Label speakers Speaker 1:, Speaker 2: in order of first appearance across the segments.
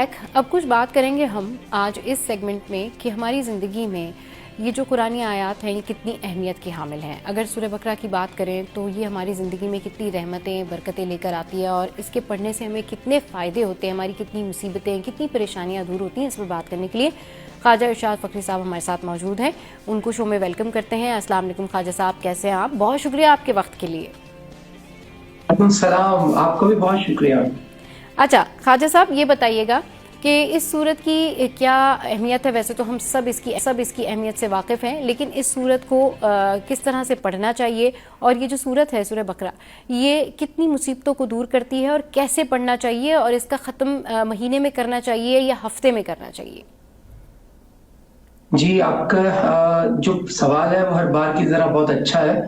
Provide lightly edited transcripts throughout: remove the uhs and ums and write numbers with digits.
Speaker 1: اب کچھ بات کریں گے ہم آج اس سیگمنٹ میں کہ ہماری زندگی میں یہ جو قرآنی آیات ہیں یہ کتنی اہمیت کی حامل ہیں۔ اگر سورہ بقرہ کی بات کریں تو یہ ہماری زندگی میں کتنی رحمتیں برکتیں لے کر آتی ہے اور اس کے پڑھنے سے ہمیں کتنے فائدے ہوتے ہیں، ہماری کتنی مصیبتیں کتنی پریشانیاں دور ہوتی ہیں۔ اس پر بات کرنے کے لیے خواجہ ارشاد فخری صاحب ہمارے ساتھ موجود ہیں، ان کو شو میں ویلکم کرتے ہیں۔ السلام علیکم خواجہ صاحب، کیسے ہیں آپ؟ بہت شکریہ آپ کے وقت کے لیے۔
Speaker 2: وعلیکم السلام، آپ کو بھی بہت شکریہ۔
Speaker 1: اچھا خواجہ صاحب، یہ بتائیے گا کہ اس سورت کی کیا اہمیت ہے؟ ویسے تو ہم سب اس کی اہمیت سے واقف ہیں، لیکن اس سورت کو کس طرح سے پڑھنا چاہیے، اور یہ جو سورت ہے سورہ بقرہ یہ کتنی مصیبتوں کو دور کرتی ہے اور کیسے پڑھنا چاہیے، اور اس کا ختم مہینے میں کرنا چاہیے یا ہفتے میں کرنا چاہیے؟
Speaker 2: جی، آپ کا جو سوال ہے وہ ہر بار کی طرح بہت اچھا ہے،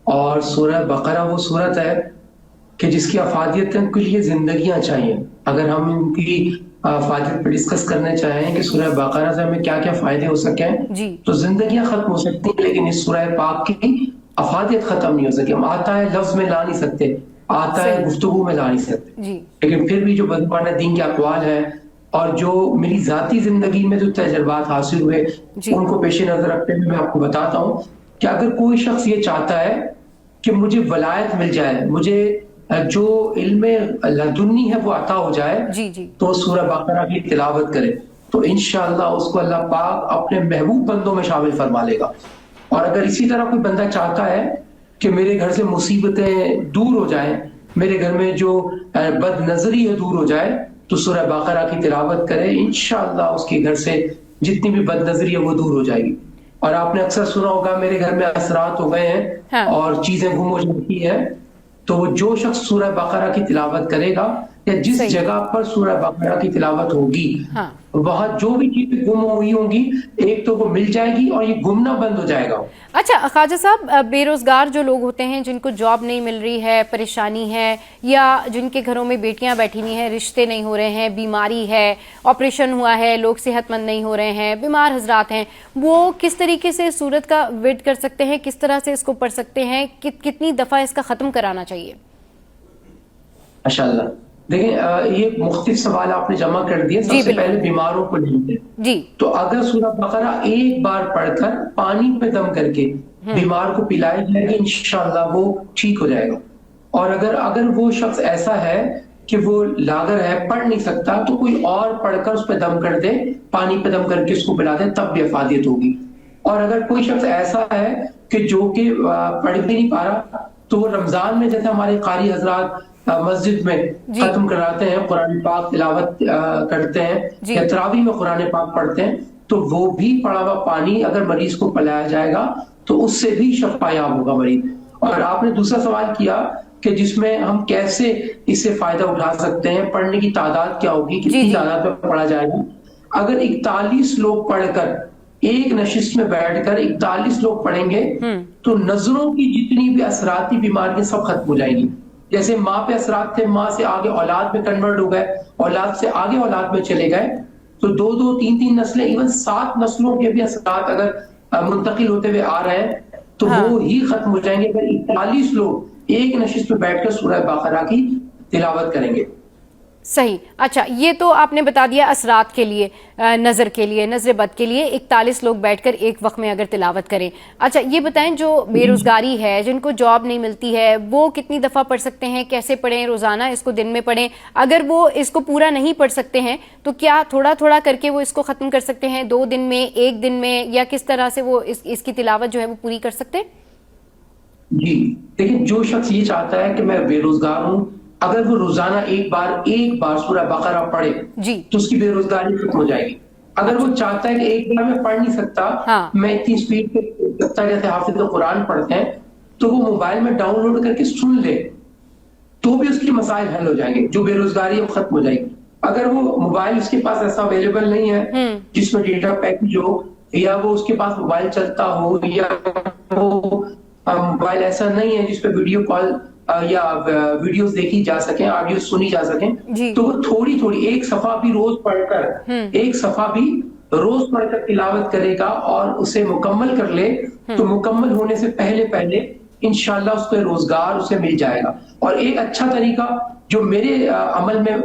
Speaker 2: اور سورہ بقرہ وہ سورت ہے کہ جس کی افادیت کے لیے زندگیاں چاہیے۔ اگر ہم ان کی افادیت پہ ڈسکس کرنے چاہیں کہ سورہ بقرہ سے ہمیں کیا کیا فائدے ہو سکیں
Speaker 1: جی
Speaker 2: تو زندگیاں ختم ہو سکتی ہیں، لیکن اس سورہ پاک کی افادیت ختم نہیں ہو سکتی۔ ہم آتا ہے لفظ میں لا نہیں سکتے، آتا ہے
Speaker 1: صحیح
Speaker 2: گفتگو میں لا نہیں سکتے،
Speaker 1: جی
Speaker 2: لیکن پھر بھی جو بزرگان دین کے اقوال ہیں اور جو میری ذاتی زندگی میں جو تجربات حاصل ہوئے
Speaker 1: جی
Speaker 2: ان کو پیش نظر رکھتے ہوئے میں آپ کو بتاتا ہوں کہ اگر کوئی شخص یہ چاہتا ہے کہ مجھے ولایت مل جائے، مجھے جو علم لدنی ہے وہ عطا ہو جائے،
Speaker 1: جی جی
Speaker 2: تو سورہ بقرہ کی تلاوت کرے تو انشاءاللہ اس کو اللہ پاک اپنے محبوب بندوں میں شامل فرما لے گا۔ اور اگر اسی طرح کوئی بندہ چاہتا ہے کہ میرے گھر سے مصیبتیں دور ہو جائیں، میرے گھر میں جو بد نظری ہے دور ہو جائے، تو سورہ بقرہ کی تلاوت کرے، انشاءاللہ اس کے گھر سے جتنی بھی بد نظری ہے وہ دور ہو جائے گی۔ اور آپ نے اکثر سنا ہوگا میرے گھر میں اثرات ہو گئے ہیں
Speaker 1: ہاں
Speaker 2: اور چیزیں گم ہو جاتی ہیں، تو وہ جو شخص سورہ بقرہ کی تلاوت کرے گا یا جس
Speaker 1: صحیح
Speaker 2: جگہ پر سورہ بقرہ کی تلاوت ہوگی
Speaker 1: ہاں
Speaker 2: وہاں جو بھی چیزیں گم ہوئی ہوں گی ایک تو وہ مل جائے گی اور یہ گمنا بند ہو جائے گا۔
Speaker 1: اچھا خواجہ صاحب، بے روزگار جو لوگ ہوتے ہیں جن کو جاب نہیں مل رہی ہے، پریشانی ہے، یا جن کے گھروں میں بیٹیاں بیٹھی ہوئی ہیں، رشتے نہیں ہو رہے ہیں، بیماری ہے، آپریشن ہوا ہے، لوگ صحت مند نہیں ہو رہے ہیں، بیمار حضرات ہیں، وہ کس طریقے سے سورت کا ورد کر سکتے ہیں؟ کس طرح سے اس کو پڑھ سکتے ہیں؟ کتنی دفعہ اس کا ختم کرانا چاہیے؟
Speaker 2: ماشاءاللہ، دیکھیں یہ مختلف سوال آپ نے جمع کر دیے۔ سب
Speaker 1: جی
Speaker 2: سے پہلے
Speaker 1: بالکل
Speaker 2: بیماروں کو لیتے
Speaker 1: جی
Speaker 2: تو اگر سورہ بقرہ ایک بار پڑھ کر پانی پہ دم کر کے بیمار کو پلایا جائے گا انشاءاللہ وہ ٹھیک ہو جائے گا۔ اور اگر وہ شخص ایسا ہے کہ وہ لاغر ہے، پڑھ نہیں سکتا، تو کوئی اور پڑھ کر اس پہ دم کر دے، پانی پہ دم کر کے اس کو پلا دے، تب بھی افادیت ہوگی۔ اور اگر کوئی شخص ایسا ہے کہ جو کہ پڑھ بھی نہیں پا رہا، تو وہ رمضان میں جیسے ہمارے قاری حضرات مسجد میں
Speaker 1: جی
Speaker 2: ختم کراتے ہیں، قرآن پاک تلاوت کرتے ہیں
Speaker 1: جی
Speaker 2: یا تراویح میں قرآن پاک پڑھتے ہیں، تو وہ بھی پڑا ہوا پانی اگر مریض کو پلایا جائے گا تو اس سے بھی شفا یاب ہوگا مریض۔ اور آپ نے دوسرا سوال کیا کہ جس میں ہم کیسے اس سے فائدہ اٹھا سکتے ہیں، پڑھنے کی تعداد کیا ہوگی،
Speaker 1: جی
Speaker 2: کتنی
Speaker 1: جی
Speaker 2: تعداد میں پڑھا جائے گا۔ اگر 41 لوگ پڑھ کر ایک نشست میں بیٹھ کر 41 لوگ پڑھیں گے تو نظروں کی جتنی بھی اثراتی بیماریاں سب ختم ہو جائیں گی۔ جیسے ماں پہ اثرات تھے، ماں سے آگے اولاد میں کنورٹ ہو گئے، اولاد سے آگے اولاد میں چلے گئے، تو 2 3 نسلیں، ایون 7 نسلوں کے بھی اثرات اگر منتقل ہوتے ہوئے آ رہے ہیں تو
Speaker 1: ہاں
Speaker 2: وہ ہی ختم ہو جائیں گے اگر 41 لوگ ایک نشست میں بیٹھ کر سورہ بقرہ کی تلاوت کریں گے۔
Speaker 1: صحیح۔ اچھا، یہ تو آپ نے بتا دیا اثرات کے لیے، نظر کے لیے، نظر بد کے لیے 41 لوگ بیٹھ کر ایک وقت میں اگر تلاوت کریں۔ اچھا یہ بتائیں، جو بے روزگاری ہے، جن کو جاب نہیں ملتی ہے، وہ کتنی دفعہ پڑھ سکتے ہیں؟ کیسے پڑھیں؟ روزانہ اس کو دن میں پڑھیں؟ اگر وہ اس کو پورا نہیں پڑھ سکتے ہیں تو کیا تھوڑا تھوڑا کر کے وہ اس کو ختم کر سکتے ہیں، 2 دن میں، 1 دن میں، یا کس طرح سے وہ اس کی تلاوت جو ہے وہ پوری کر سکتے ہیں؟
Speaker 2: جی لیکن جو شخص یہ چاہتا ہے کہ میں بے روزگار ہوں، اگر وہ روزانہ ایک بار سورہ بقرہ پڑھے
Speaker 1: جی
Speaker 2: تو اس کی بے روزگاری ختم ہو جائے گی۔ اگر وہ چاہتا ہے کہ ایک بار میں پڑھ نہیں سکتا،
Speaker 1: ہاں
Speaker 2: میں اتنی سپیڈ پہ سکتا جیسے حافظ قرآن پڑھتے ہیں، تو وہ موبائل میں ڈاؤن لوڈ کر کے سن لے تو بھی اس کے مسائل حل ہو جائیں گے، جو بے روزگاری ہے ختم ہو جائے گی۔ اگر وہ موبائل اس کے پاس ایسا اویلیبل نہیں ہے جس میں ڈیٹا پیکج ہو، یا وہ اس کے پاس موبائل چلتا ہو، یا وہ موبائل ایسا نہیں ہے جس پہ ویڈیو کال یا ویڈیوز دیکھی جا سکیں، آڈیو سنی جا سکیں،
Speaker 1: جی
Speaker 2: تو وہ تھوڑی ایک صفحہ بھی روز پڑھ کر تلاوت کرے گا اور اسے مکمل کر لے، تو مکمل ہونے سے پہلے انشاءاللہ اس کو روزگار اسے مل جائے گا. اور ایک اچھا طریقہ جو میرے عمل میں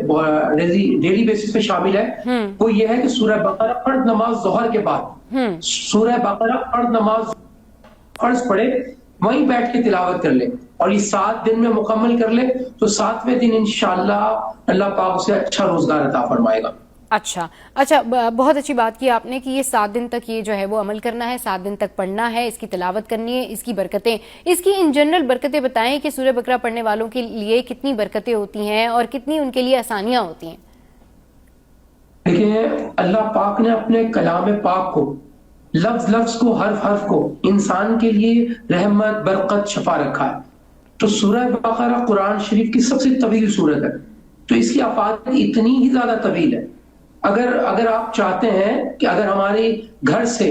Speaker 2: ڈیلی بیسس پہ شامل ہے وہ یہ ہے کہ سورہ بقرہ فرض نماز ظہر کے بعد سورہ بقرہ فرض نماز فرض پڑھے, وہیں بیٹھ کے تلاوت کر لے, اور یہ 7 دن میں مکمل کر لے تو 7ویں دن انشاءاللہ اللہ پاک اسے اچھا روزگار عطا فرمائے گا.
Speaker 1: اچھا, بہت اچھی بات کی آپ نے کہ یہ 7 دن تک یہ جو ہے وہ عمل کرنا ہے, 7 دن تک پڑھنا ہے, اس کی تلاوت کرنی ہے, اس کی برکتیں, اس کی ان جنرل برکتیں بتائیں کہ سورہ بقرہ پڑھنے والوں کے لیے کتنی برکتیں ہوتی ہیں اور کتنی ان کے لیے آسانیاں ہوتی ہیں.
Speaker 2: دیکھیں, اللہ پاک نے اپنے کلام پاک کو لفظ لفظ کو حرف حرف کو انسان کے لیے رحمت برکت شفا رکھا ہے. تو سورہ بقرہ قرآن شریف کی سب سے طویل سورت ہے, تو اس کی افادیت اتنی ہی زیادہ طویل ہے. اگر آپ چاہتے ہیں کہ اگر ہمارے گھر سے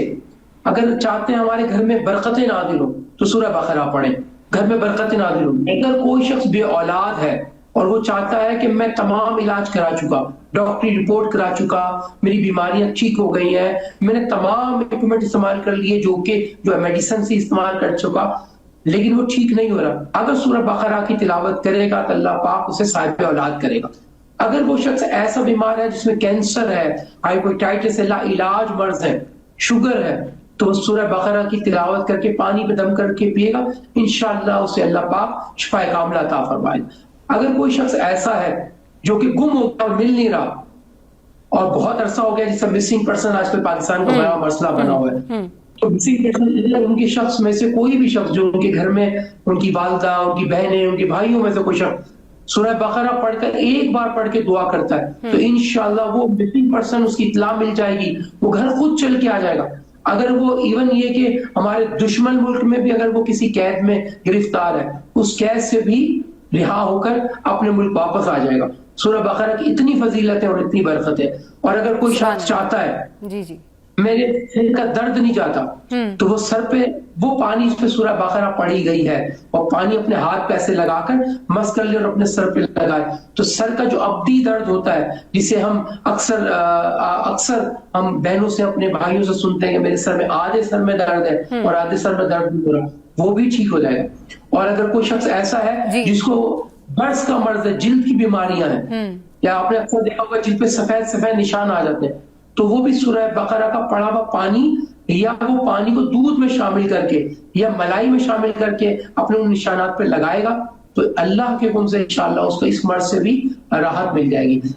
Speaker 2: اگر چاہتے ہیں ہمارے گھر میں برکتیں نازل ہو تو سورہ بقرہ پڑھیں, گھر میں برکتیں نازل ہو. اگر کوئی شخص بے اولاد ہے اور وہ چاہتا ہے کہ میں تمام علاج کرا چکا, ڈاکٹری رپورٹ کرا چکا, میری بیماریاں ٹھیک ہو گئی ہیں, میں نے تمام اکوپمنٹ استعمال کر لیے جو میڈیسن سے استعمال کر چکا, لیکن وہ ٹھیک نہیں ہو رہا, اگر سورہ بقرہ کی تلاوت کرے گا تو اللہ پاک اسے صاحب اولاد کرے گا. اگر وہ شخص ایسا بیمار ہے جس میں کینسر ہے, ہائپوٹائٹس ہے, لا علاج مرض ہے, شوگر ہے, تو وہ سورہ بقرہ کی تلاوت کر کے پانی پہ دم کر کے پیے گا, انشاءاللہ اسے اللہ پاک شفا کاملہ عطا فرمائے. اگر کوئی شخص ایسا ہے جو کہ گم ہوتا اور مل نہیں رہا اور بہت عرصہ ہو گیا, جس سے مسنگ پرسن آج کل پاکستان کا بڑا مسئلہ بنا ہوا ہے, تو مسنگ پرسن ان کے شخص میں سے کوئی بھی شخص جو ان کے گھر میں ان کی والدہ, ان کی بہنیں, ان کے بھائیوں میں سے کوئی شخص سورہ بقرہ پڑھ کر ایک بار پڑھ کے دعا کرتا ہے تو انشاءاللہ وہ مسنگ پرسن اس کی اطلاع مل جائے گی, وہ گھر خود چل کے آ جائے گا. اگر وہ ایون یہ کہ ہمارے دشمن ملک میں بھی اگر وہ کسی قید میں گرفتار ہے, اس قید سے بھی رہا ہو کر اپنے ملک واپس آ جائے گا. سورہ بقرہ کی اتنی فضیلت ہے اور اتنی برکت ہے. اور اگر کوئی شخص چاہتا ہے میرے سر کا درد نہیں جاتا تو وہ سر پہ وہ پانی اس پہ سورہ بقرہ پڑھی گئی ہے اور پانی اپنے ہاتھ پہ ایسے لگا کر مس کر لے اور اپنے سر پہ لگائے, تو سر کا جو ابدی درد ہوتا ہے جسے ہم اکثر ہم بہنوں سے اپنے بھائیوں سے سنتے ہیں کہ میرے سر میں آدھے سر میں درد ہے اور آدھے سر میں درد نہیں ہو رہا, وہ بھی ٹھیک ہو جائے گا. اور اگر کوئی شخص ایسا ہے جس کو برس کا مرض ہے, جلد کی بیماریاں ہیں, یا آپ نے اکثر دیکھا ہوگا جلد پہ سفید سفید نشان آ جاتے ہیں, تو وہ بھی سورہ بقرہ کا پڑھا ہوا پانی یا وہ پانی کو دودھ میں شامل کر کے یا ملائی میں شامل کر کے اپنے ان نشانات پہ لگائے گا تو اللہ کے حکم سے انشاءاللہ اس کو اس مرض سے بھی راحت مل جائے گی.